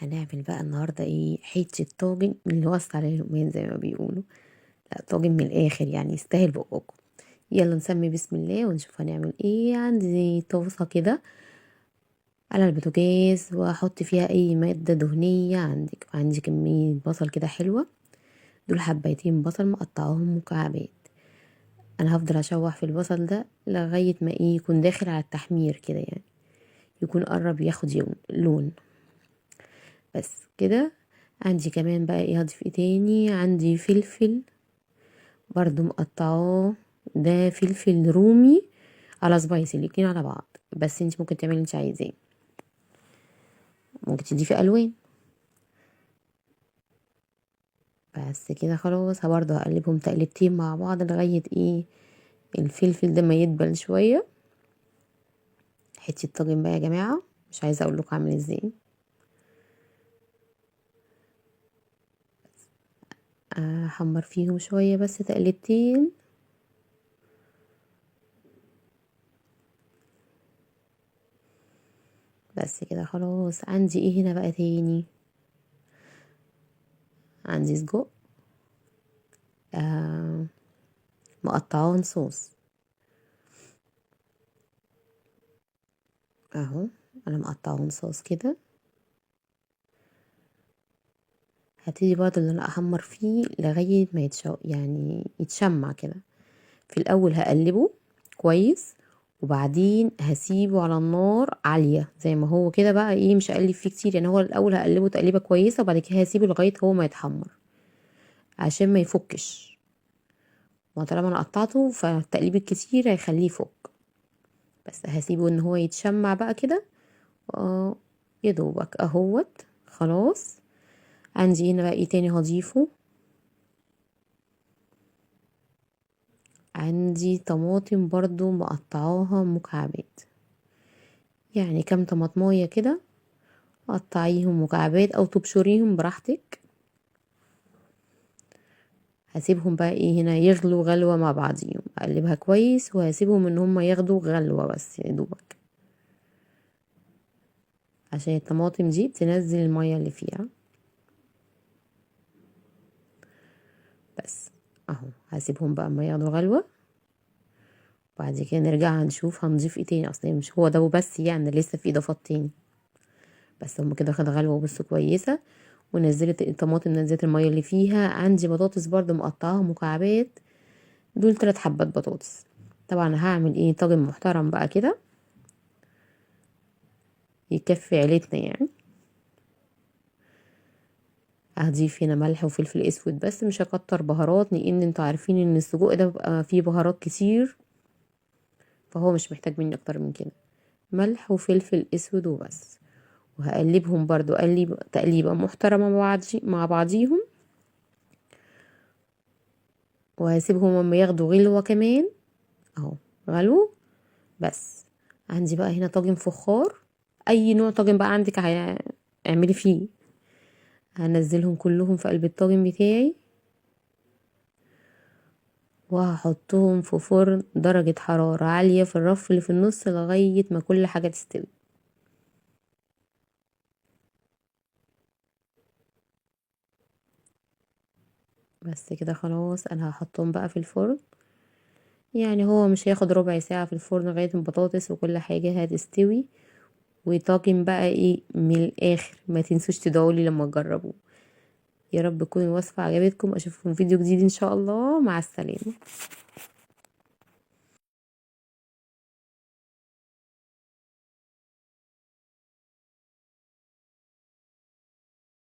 هنعمل بقى النهارده ايه حته طاجن من اللي وصل عليه اليومين زي ما بيقولوا. لا، طاجن من الاخر يعني يستاهل بقكم. يلا نسمي بسم الله ونشوف هنعمل ايه. عندي طاسه كده على البوتاجاز واحط فيها اي ماده دهنيه. عندي كميه بصل كده حلوه. دول حبايتين بصل مقطعاهم مكعبات. انا هفضل اشوح في البصل ده لغايه ما ايه يكون داخل على التحمير كده، يعني يكون قرب ياخد لون. بس كده. عندي كمان بقى ايه هضيف ايه تاني؟ عندي فلفل برضو مقطعاه. ده فلفل رومي على سبايسي الاتنين على بعض، بس انت ممكن تعملي اللي انت عايزاه. ممكن تضيفي الوان. بس كده خلاص برضه هقلبهم تقلبتين مع بعض لغايه ايه الفلفل ده ما يدبل شويه. حته الطاجن بقى يا جماعه مش عايزه اقول لكم عامل ازاي. احمر فيهم شويه بس تقلبتين. بس كده خلاص. عندي ايه هنا بقى تاني؟ عندي سجق آه مقطعون صوص اهو. انا مقطعون صوص كده. هبتدي برضه ان انا احمر فيه لغايه ما يعني يتشمع كده. في الاول هقلبه كويس، وبعدين هسيبه على النار عاليه زي ما هو كده بقى ايه، مش هقلب فيه كتير يعني. هو الاول هقلبه تقليبه كويسه وبعد كده هسيبه لغايه هو ما يتحمر عشان ما يفكش. وطالما انا قطعته فالتقليب الكتير هيخليه يفك. بس هسيبه ان هو يتشمع بقى كده. اه، يدوبك اهوت خلاص. عندي هنا بقى ايه تاني هضيفه؟ عندي طماطم برضو مقطعاها مكعبات. يعني كام طماطمايه كده قطعيهم مكعبات او تبشريهم براحتك. هسيبهم بقى ايه هنا يغلوا غلوة مع بعضيهم. اقلبها كويس وهسيبهم ان هم ياخدوا غلوة بس يا دوبك، عشان الطماطم دي تنزل المية اللي فيها. بس اهو هسيبهم بقى ما ياخدوا غلوة. بعد كده نرجع نشوف هنضيف ايه تاني. اصلا مش هو ده وبس يعني، لسه في اضافات تاني. بس هم كده خد غلوة بس كويسة. ونزلت الطماطم، نزلت المية اللي فيها. عندي بطاطس برضو مقطعاها مكعبات. دول 3 حبات بطاطس. طبعا هعمل ايه طاجن محترم بقى كده يكفي عيلتنا يعني. هضيف هنا ملح وفلفل اسود بس مش هكتر بهارات، لان انتوا عارفين ان السجق ده بيبقى فيه بهارات كتير، فهو مش محتاج مني اكتر من كده. ملح وفلفل اسود وبس. وهقلبهم برضو تقليبه محترمه مع بعضيهم. وهسيبهم اما ياخدوا غلوه كمان اهو. غلو بس. عندي بقى هنا طاجن فخار. اي نوع طاجن بقى عندك اعملي فيه. هنزلهم كلهم في قلب الطاجن بتاعي، وهحطهم في فرن درجة حرارة عالية في الرف اللي في النص لغاية ما كل حاجة تستوي. بس كده خلاص. انا هحطهم بقى في الفرن. يعني هو مش هياخد ربع ساعة في الفرن لغاية البطاطس وكل حاجة هتستوي. وطاجن بقى ايه من الاخر. ما تنسوش تدعولي لما تجربوه. يا رب تكون الوصفة عجبتكم. اشوفكم فيديو جديد ان شاء الله. مع السلامة.